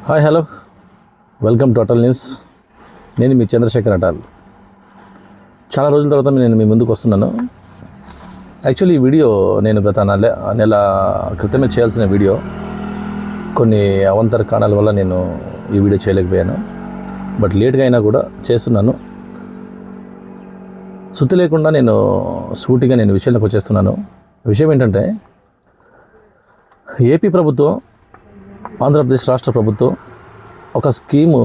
Hi hello welcome to Atal news. నేను మీ Chandrasekhar at all. చాలా రోజుల తర్వాత నేను మీ ముందుకు వస్తున్నాను. యాక్చువల్లీ ఈ వీడియో నేను గత నెల క్రితమే చేయాల్సిన వీడియో. కొన్ని అవాంతర కారణాల వల్ల నేను ఈ వీడియో చేయలేకపోయాను. బట్ లేట్గా అయినా కూడా చేస్తున్నాను. సుత్తి లేకుండా నేను సూటిగా విషయంలోకి వచ్చేస్తున్నాను. విషయం ఏంటంటే, ఏపీ ప్రభుత్వం, ఆంధ్రప్రదేశ్ రాష్ట్ర ప్రభుత్వం ఒక స్కీము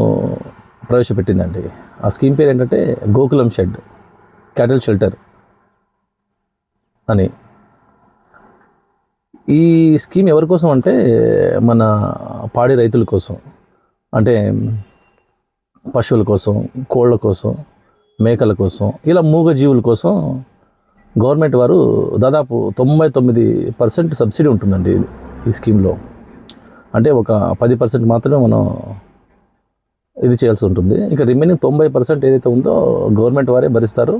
ప్రవేశపెట్టిందండి. ఆ స్కీమ్ పేరు ఏంటంటే గోకులం షెడ్ క్యాటిల్ షెల్టర్ అని. ఈ స్కీమ్ ఎవరి కోసం అంటే, మన పాడి రైతుల కోసం, అంటే పశువుల కోసం, కోళ్ళ కోసం, మేకల కోసం, ఇలా మూగ జీవుల కోసం గవర్నమెంట్ వారు దాదాపు 99% సబ్సిడీ ఉంటుందండి ఈ స్కీమ్లో. అంటే ఒక 10% మాత్రమే మనం ఇది చేయాల్సి ఉంటుంది. ఇంకా రిమైనింగ్ 90% ఏదైతే ఉందో గవర్నమెంట్ వారే భరిస్తారు.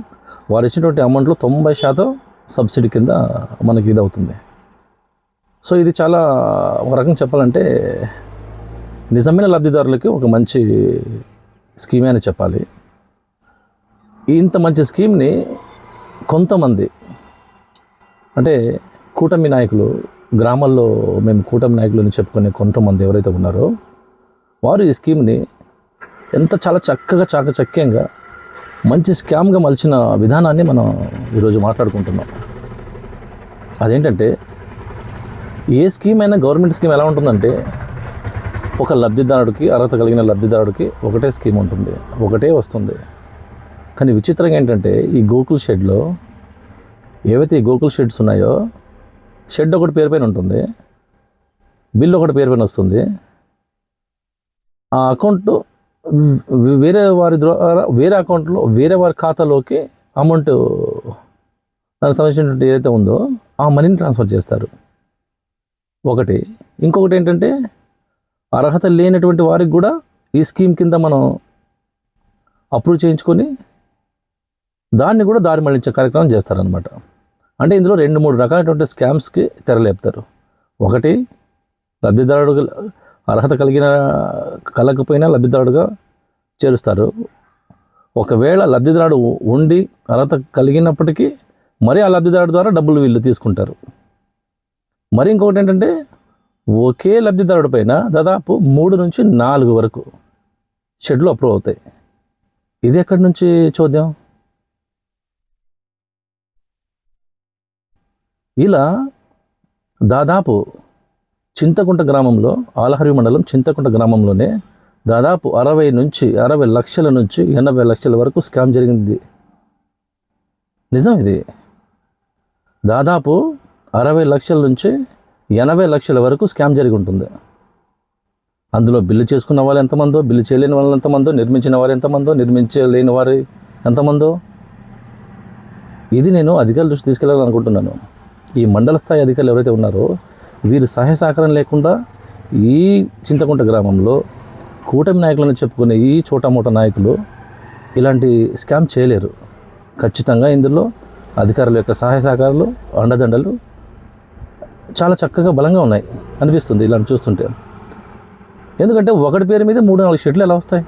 వారు ఇచ్చినటువంటి అమౌంట్లో 90% సబ్సిడీ కింద మనకి ఇది అవుతుంది. సో ఇది చాలా, ఒక రకంగా చెప్పాలంటే, నిజమైన లబ్ధిదారులకి ఒక మంచి స్కీమే అని చెప్పాలి. ఇంత మంచి స్కీమ్ని కొంతమంది, అంటే కూటమి నాయకులు, గ్రామాల్లో మేము కూటమి నాయకులని చెప్పుకునే కొంతమంది ఎవరైతే ఉన్నారో వారు ఈ స్కీమ్ని చాలా చక్కగా, చాకచక్యంగా, మంచి స్కామ్గా మలిచిన విధానాన్ని మనం ఈరోజు మాట్లాడుకుంటున్నాం. అదేంటంటే, ఏ స్కీమ్ అయినా, గవర్నమెంట్ స్కీమ్ ఎలా ఉంటుందంటే, ఒక లబ్ధిదారుడికి, అర్హత కలిగిన లబ్ధిదారుడికి ఒకటే స్కీమ్ ఉంటుంది, ఒకటే వస్తుంది. కానీ విచిత్రంగా ఏంటంటే, ఈ గోకుల్ షెడ్లో ఏవైతే ఈ గోకుల్ షెడ్స్ ఉన్నాయో, షెడ్ ఒకటి పేరు పైన ఉంటుంది, బిల్ ఒకటి పేరు పైన వస్తుంది. ఆ అకౌంట్ వేరే వారి ద్వారా, వేరే అకౌంట్లో, వేరే వారి ఖాతాలోకి అమౌంట్, దానికి సంబంధించినటువంటి ఏదైతే ఉందో ఆ మనీని ట్రాన్స్ఫర్ చేస్తారు ఒకటి. ఇంకొకటి ఏంటంటే, అర్హత లేనటువంటి వారికి కూడా ఈ స్కీమ్ కింద మనం అప్రూవ్ చేయించుకొని దాన్ని కూడా దారి మళ్లించే కార్యక్రమం చేస్తారనమాట. అంటే ఇందులో 2-3 రకాలైనటువంటి స్కామ్స్కి తెరలేపుతారు. ఒకటి, లబ్ధిదారుడు అర్హత కలగకపోయినా లబ్ధిదారుడుగా చేరుస్తారు. ఒకవేళ లబ్ధిదారుడు ఉండి అర్హత కలిగినప్పటికీ మరి ఆ లబ్ధిదారుడు ద్వారా డబ్బులు వీళ్ళు తీసుకుంటారు. మరి ఇంకొకటి ఏంటంటే, ఒకే లబ్ధిదారుడి పైన దాదాపు 3 నుంచి 4 వరకు షెడ్లు అప్రూవ్ అవుతాయి. ఇది ఎక్కడి నుంచి చూద్దాం. ఇలా దాదాపు చింతకుంట గ్రామంలో, ఆలహరి మండలం చింతకుంట గ్రామంలోనే దాదాపు 60 లక్షల నుంచి 80 లక్షల వరకు స్కామ్ జరిగింది. నిజం ఇది. దాదాపు 60 లక్షల నుంచి 80 లక్షల వరకు స్కామ్ జరిగి ఉంటుంది. అందులో బిల్లు చేసుకున్న వాళ్ళు ఎంతమందో, బిల్లు చేయలేని వాళ్ళు ఎంతమందో, నిర్మించిన వారు ఎంతమందో, నిర్మించలేని వారు ఎంతమందో, ఇది నేను అధికారుల దృష్టి తీసుకెళ్ళాలనుకుంటున్నాను. ఈ మండల స్థాయి అధికారులు ఎవరైతే ఉన్నారో వీరు సహాయ సహకారం లేకుండా ఈ చింతకుంట గ్రామంలో కూటమి నాయకులను చెప్పుకునే ఈ చోటామోటా నాయకులు ఇలాంటి స్కామ్ చేయలేరు. ఖచ్చితంగా ఇందులో అధికారుల యొక్క సహాయ సహకారాలు, అండదండలు చాలా చక్కగా, బలంగా ఉన్నాయి అనిపిస్తుంది ఇలాంటి చూస్తుంటే. ఎందుకంటే ఒకటి పేరు మీద 3-4 షెడ్లు ఎలా వస్తాయి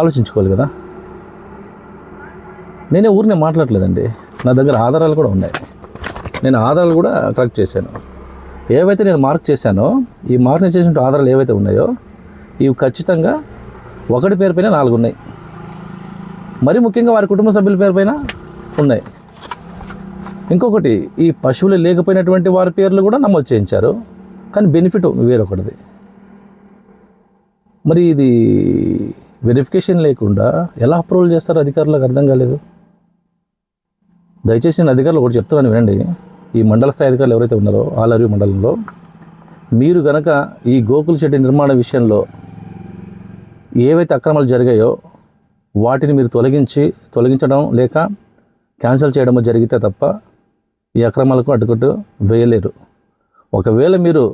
ఆలోచించుకోవాలి కదా. నేనే ఊరినే మాట్లాడలేదండి, నా దగ్గర ఆధారాలు కూడా ఉన్నాయి. నేను ఆధారాలు కూడా కలెక్ట్ చేశాను. ఏవైతే నేను మార్క్ చేశానో, ఈ మార్క్ చేసిన ఆధారాలు ఏవైతే ఉన్నాయో ఇవి ఖచ్చితంగా ఒకటి పేరు పైన 4 ఉన్నాయి. మరి ముఖ్యంగా వారి కుటుంబ సభ్యుల పేరు పైన ఉన్నాయి. ఇంకొకటి, ఈ పశువులు లేకపోయినటువంటి వారి పేర్లు కూడా నమోదు చేయించారు. కానీ బెనిఫిట్ వేరొకటిది. మరి ఇది వెరిఫికేషన్ లేకుండా ఎలా అప్రూవల్ చేస్తారో అధికారులకు అర్థం కాలేదు. దయచేసి నేను అధికారులు ఒకటి చెప్తాను, వినండి. ఈ మండల స్థాయి అధికారులు ఎవరైతే ఉన్నారో ఆలరి మండలంలో, మీరు గనక ఈ గోకుల్ షెడ్ నిర్మాణ విషయంలో ఏవైతే అక్రమాలు జరిగాయో వాటిని మీరు తొలగించడం లేక క్యాన్సిల్ చేయడమో జరిగితే తప్ప ఈ అక్రమాలకు అడ్డుకట్టు వేయలేరు. ఒకవేళ మీరు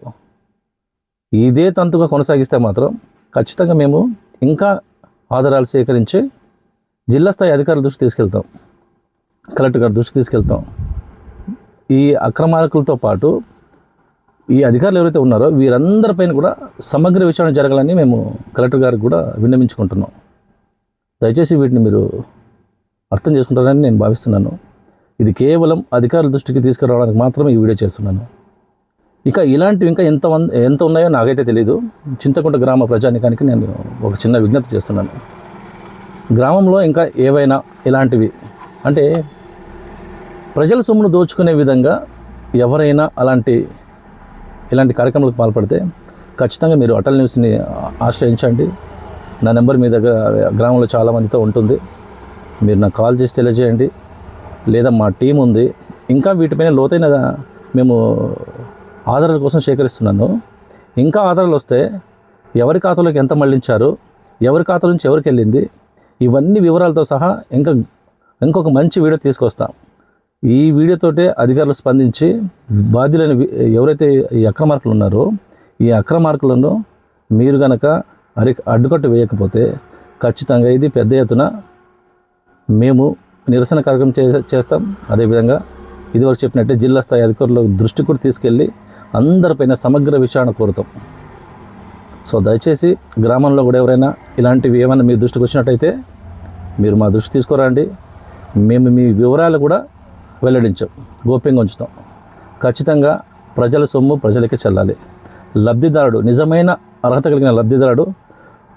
ఇదే తంతుగా కొనసాగిస్తే మాత్రం ఖచ్చితంగా మేము ఇంకా ఆధారాలు సేకరించి జిల్లా స్థాయి అధికారుల దృష్టి తీసుకెళ్తాం, కలెక్టర్ గారి దృష్టి తీసుకెళ్తాం. ఈ అక్రమార్కులతో పాటు ఈ అధికారులు ఎవరైతే ఉన్నారో వీరందరిపైన కూడా సమగ్ర విచారణ జరగాలని మేము కలెక్టర్ గారికి కూడా విన్నవించుకుంటున్నాం. దయచేసి వీటిని మీరు అర్థం చేసుకుంటారని నేను భావిస్తున్నాను. ఇది కేవలం అధికారుల దృష్టికి తీసుకురావడానికి మాత్రమే ఈ వీడియో చేస్తున్నాను. ఇక ఇలాంటివి ఇంకా ఎంత ఉన్నాయో నాకైతే తెలియదు. చింతకుంట గ్రామ ప్రజానికానికి నేను ఒక చిన్న విజ్ఞప్తి చేస్తున్నాను. గ్రామంలో ఇంకా ఏవైనా ఇలాంటివి అంటే ప్రజల సొమ్మును దోచుకునే విధంగా ఎవరైనా ఇలాంటి కార్యక్రమాలకు పాల్పడితే ఖచ్చితంగా మీరు అటల్ న్యూస్ని ఆశ్రయించండి. నా నెంబర్ మీ దగ్గర గ్రామంలో చాలామందితో ఉంటుంది. మీరు నాకు కాల్ చేసి తెలియజేయండి, లేదా మా టీం ఉంది. ఇంకా వీటిపైన లోతైన మేము ఆధారాల కోసం సేకరిస్తున్నాను. ఇంకా ఆధారాలు వస్తే ఎవరి ఖాతాలోకి ఎంత మళ్లించారు, ఎవరి ఖాతా నుంచి ఎవరికి వెళ్ళింది, ఇవన్నీ వివరాలతో సహా ఇంకొక మంచి వీడియో తీసుకొస్తాం. ఈ వీడియోతోటే అధికారులు స్పందించి బాధ్యులైన ఎవరైతే ఈ అక్రమార్కులు ఉన్నారో ఈ అక్రమార్కులను మీరు కనుక అడ్డుకట్టు వేయకపోతే ఖచ్చితంగా ఇది పెద్ద ఎత్తున మేము నిరసన కార్యక్రమం చేస్తాం. అదేవిధంగా ఇదివరకు చెప్పినట్టే జిల్లా స్థాయి అధికారుల దృష్టి కూడా తీసుకెళ్ళి అందరిపైన సమగ్ర విచారణ కోరుతాం. సో దయచేసి గ్రామంలో కూడా ఎవరైనా ఇలాంటివి ఏమైనా మీ దృష్టికి వచ్చినట్టయితే మీరు మా దృష్టి తీసుకురండి. మేము మీ వివరాలు కూడా వెల్లడించాం, గోప్యంగా ఉంచుతాం. ఖచ్చితంగా ప్రజల సొమ్ము ప్రజలకే చెల్లాలి. లబ్ధిదారుడు, నిజమైన అర్హత కలిగిన లబ్ధిదారుడు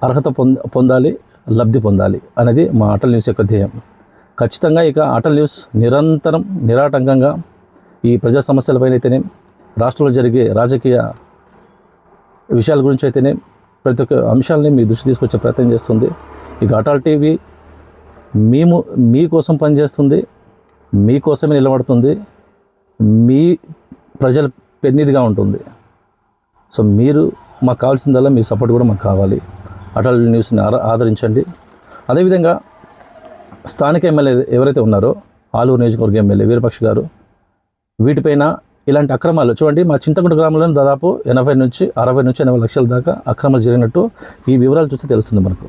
అర్హత పొందాలి, లబ్ధి పొందాలి అనేది మా అటల్ న్యూస్ యొక్క ధ్యేయం. ఖచ్చితంగా ఇక అటల్ న్యూస్ నిరంతరం నిరాటంకంగా ఈ ప్రజా సమస్యలపైన అయితేనే, రాష్ట్రంలో జరిగే రాజకీయ విషయాల గురించి అయితేనే ప్రతి ఒక్క అంశాలని మీ దృష్టి తీసుకొచ్చే ప్రయత్నం చేస్తుంది. ఇక అటల్ టీవీ మీకోసం పనిచేస్తుంది, మీకోసమే నిలబడుతుంది, మీ ప్రజల పెన్నిదిగా ఉంటుంది. సో మీరు మాకు కావాల్సిందల్లా మీ సపోర్ట్ కూడా మాకు కావాలి. అటల్ న్యూస్ని ఆదరించండి. అదేవిధంగా స్థానిక ఎమ్మెల్యే ఎవరైతే ఉన్నారో ఆలూరు నియోజకవర్గ ఎమ్మెల్యే వీరపక్ష గారు వీటిపైన ఇలాంటి అక్రమాలు చూడండి. మా చింతకుంట గ్రామంలో దాదాపు 80 నుంచి 80 లక్షల దాకా అక్రమాలు జరిగినట్టు ఈ వివరాలు చూస్తే తెలుస్తుంది మనకు.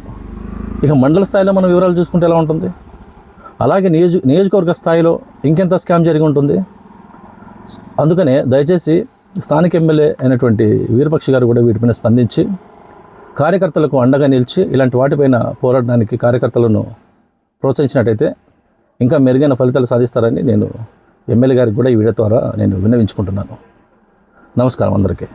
ఇక మండల స్థాయిలో మనం వివరాలు చూసుకుంటే ఎలా ఉంటుంది, అలాగే నియోజకవర్గ స్థాయిలో ఇంకెంత స్కామ్ జరిగి ఉంటుంది. అందుకనే దయచేసి స్థానిక ఎమ్మెల్యే అయినటువంటి వీరపక్ష గారు కూడా వీటిపైన స్పందించి కార్యకర్తలకు అండగా నిలిచి ఇలాంటి వాటిపైన పోరాడడానికి కార్యకర్తలను ప్రోత్సహించినట్టయితే ఇంకా మెరుగైన ఫలితాలు సాధిస్తారని నేను ఎమ్మెల్యే గారికి కూడా ఈ వీడియో ద్వారా నేను విన్నవించుకుంటున్నాను. నమస్కారం అందరికీ.